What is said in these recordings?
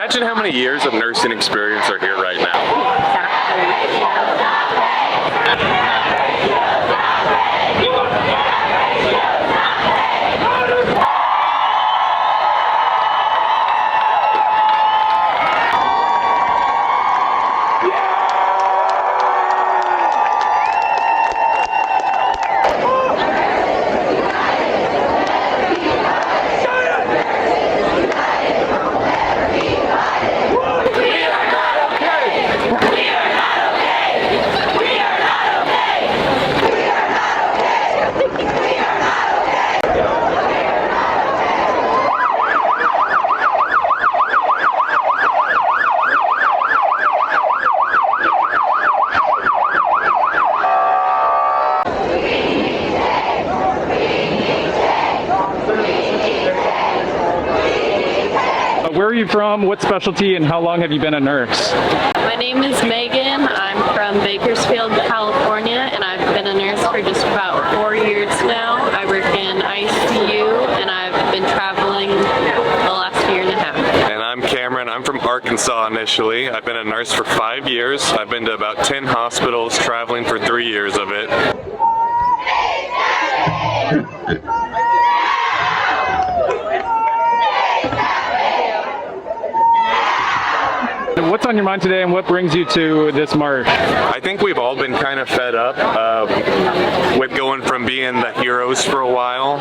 Imagine how many years of nursing experience are here right now. Where are you from? What specialty, and how long have you been a nurse? My name is Megan. I'm from Bakersfield, California, and I've been a nurse for just about 4 years now. I work in ICU, and I've been traveling the last year and a half. And I'm Cameron. I'm from Arkansas initially. I've been a nurse for 5 years. I've been to about 10 hospitals, traveling for 3 years of it. What's on your mind today, and what brings you to this march? I think we've all been kind of fed up with going from being the heroes for a while,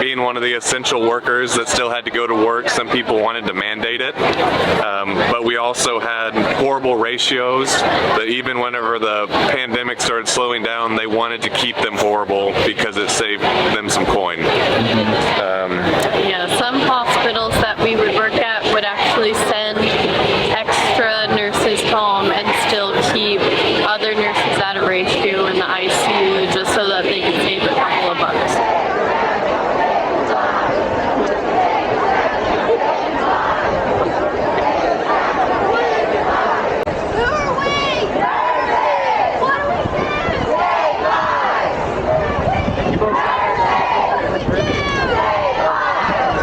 being one of the essential workers that still had to go to work. Some people wanted to mandate it, but we also had horrible ratios that even whenever the pandemic started slowing down, they wanted to keep them horrible because it saved them some coin. Yeah, some hospitals that we would work at would actually send extra nurses home and still keep other nurses at a ratio in the ICU just so that they could save a couple of bucks.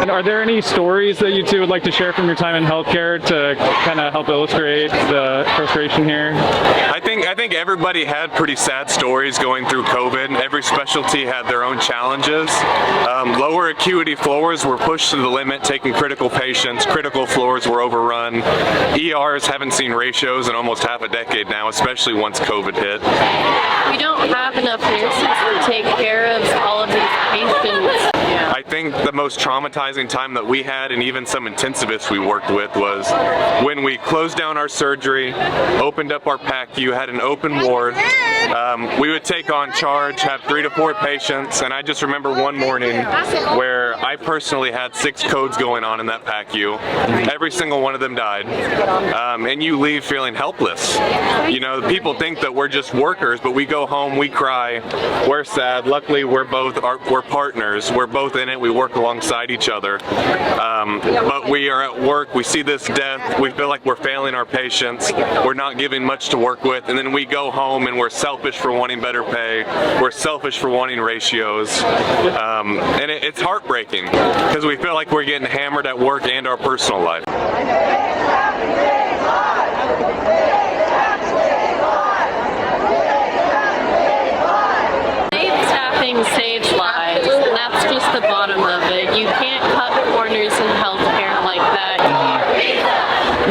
And are there any stories that you two would like to share from your time in healthcare to kind of help illustrate the frustration here? I think everybody had pretty sad stories going through COVID. Every specialty had their own challenges. Lower acuity floors were pushed to the limit, taking critical patients. Critical floors were overrun. ERs haven't seen ratios in almost half a decade now, especially once COVID hit. We don't have enough nurses to take care of all of these patients. I think the most traumatizing time that we had, and even some intensivists we worked with, was when we closed down our surgery, opened up our PACU, had an open ward. We would take on charge, have 3 to 4 patients, and I just remember one morning where I personally had 6 codes going on in that PACU. Every single one of them died, and you leave feeling helpless. You know, people think that we're just workers, but we go home, we cry, we're sad. Luckily, we're partners. We're both in it. We work alongside each other. But we are at work. We see this death. We feel like we're failing our patients. We're not giving much to work with. And then we go home and we're selfish for wanting better pay. We're selfish for wanting ratios. And it's heartbreaking because we feel like we're getting hammered at work and our personal life. Staffing saves lives, and that's just the bottom of it. You can't cut corners in healthcare like that.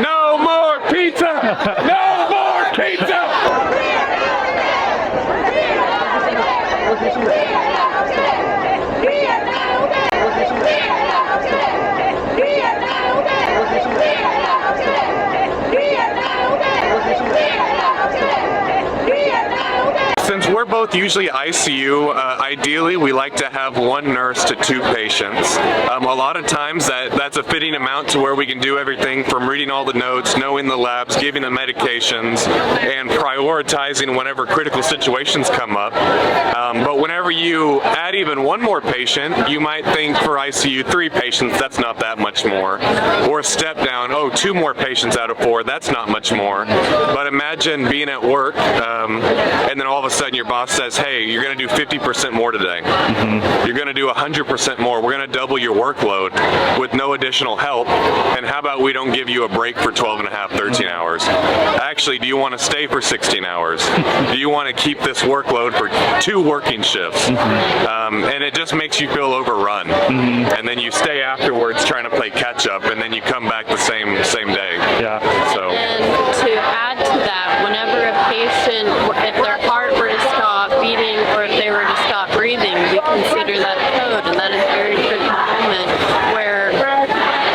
No more pizza! No more pizza! Since we're both usually ICU, ideally we like to have 1 nurse to 2 patients. A lot of times that's a fitting amount to where we can do everything from reading all the notes, knowing the labs, giving the medications, and prioritizing whenever critical situations come up. But whenever you add even 1 more patient, you might think for ICU 3 patients, that's not that much more. Or step down, 2 more patients out of 4, that's not much more. But imagine being at work and then all of a sudden your boss says, hey, you're going to do 50% more today. You're going to do 100% more. We're going to double your workload with no additional help. And how about we don't give you a break for 12 and a half, 13 hours? Actually, do you want to stay for 16 hours? Do you want to keep this workload for 2 working shifts? And it just makes you feel overrun. And then you stay afterwards trying to play catch up, and then you come back the same day. Yeah. So. And to add to that, whenever a patient, if their heart were to stop beating or if they were to stop breathing, we consider that a code, and that is a very critical moment where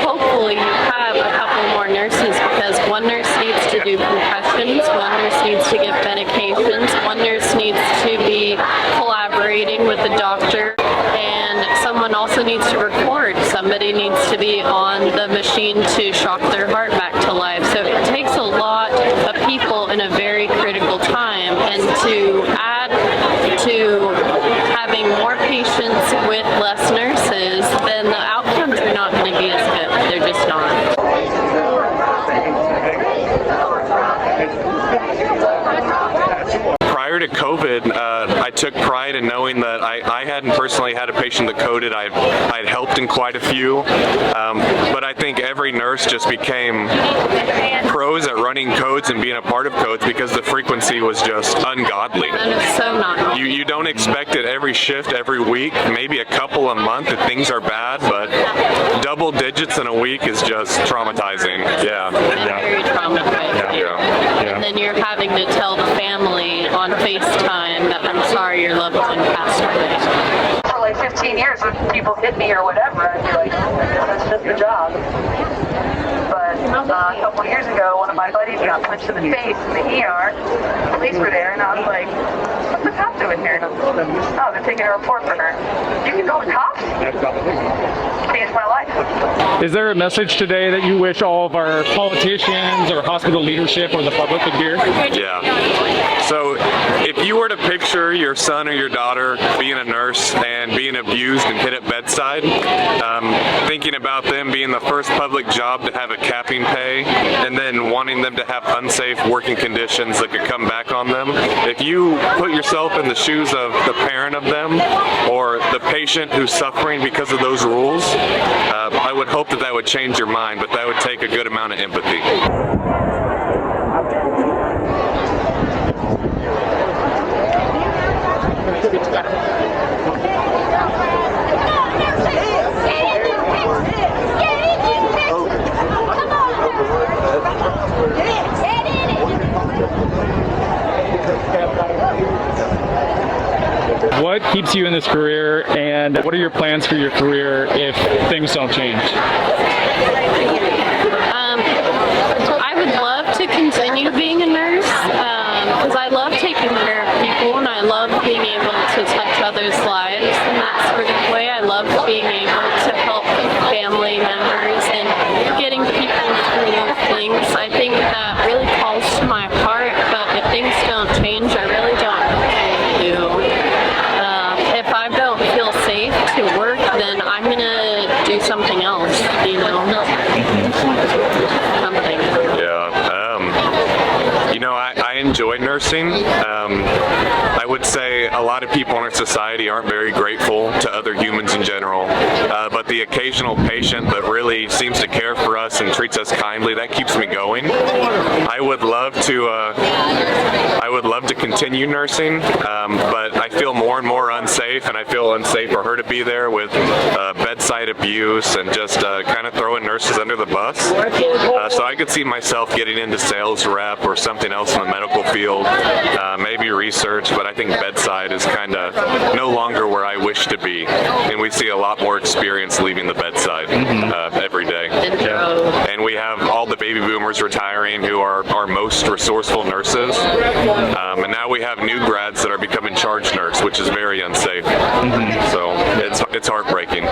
hopefully you have a couple more nurses, because one nurse needs to do concussions, one nurse needs to give medications, one nurse needs to be collaborating with the doctor, and someone also needs to record. Somebody needs to be on the machine to shock their heart back to life. So it takes a lot of people in a very critical time, and to add to having more patients with less nurses, then the outcomes are not going to be as good. They're just not. Prior to COVID, I took pride in knowing that I hadn't personally had a patient that coded. I'd helped in quite a few, but I think every nurse just became pros at running codes and being a part of codes because the frequency was just ungodly. That is so not. You don't expect it every shift, every week, maybe a couple a month if things are bad, but double digits in a week is just traumatizing. Yeah. Very traumatizing. Yeah. And then you're having to tell the family on FaceTime that I'm sorry your loved one passed away. For like 15 years when people hit me or whatever, I'd be like, that's just the job. But a couple years ago, one of my buddies got punched in the face in the ER. The police were there, and I was like, what's the cop doing here? Oh, they're taking a report for her. You can go with cops? Changed my life. Is there a message today that you wish all of our politicians or hospital leadership or the public could hear? Yeah. So if you were to picture your son or your daughter being a nurse and being abused and hit at bedside, thinking about them being the first public job to have a capping pay, and then wanting them to have unsafe working conditions that could come back on them, if you put yourself in the shoes of the parent of them or the patient who's suffering because of those rules, I would hope that that would change your mind, but that would take a good amount of empathy. What keeps you in this career, and what are your plans for your career if things don't change? I would love to continue being a nurse because I love taking care of people, and I love being able to touch others' lives in that sort of way. I love being able to help family members and getting people through things. I think that really calls to my heart, but if things don't change, I really don't know what to do. If I don't feel safe to work, then I'm going to do something else, you know. Something. Yeah. I enjoy nursing. I would say a lot of people in our society aren't very grateful to other humans in general, but the occasional patient that really seems to care for us and treats us kindly, that keeps me going. I would love to continue nursing, but I feel more and more unsafe, and I feel unsafe for her to be there with bedside abuse and just kind of throwing nurses under the bus. So I could see myself getting into sales rep or something else in the medical field, maybe research, but I think bedside is kind of no longer where I wish to be. And we see a lot more experience leaving the bedside every day. And we have all the baby boomers retiring who are our most resourceful nurses. And now we have new grads that are becoming charge nurse, which is very unsafe. So it's heartbreaking.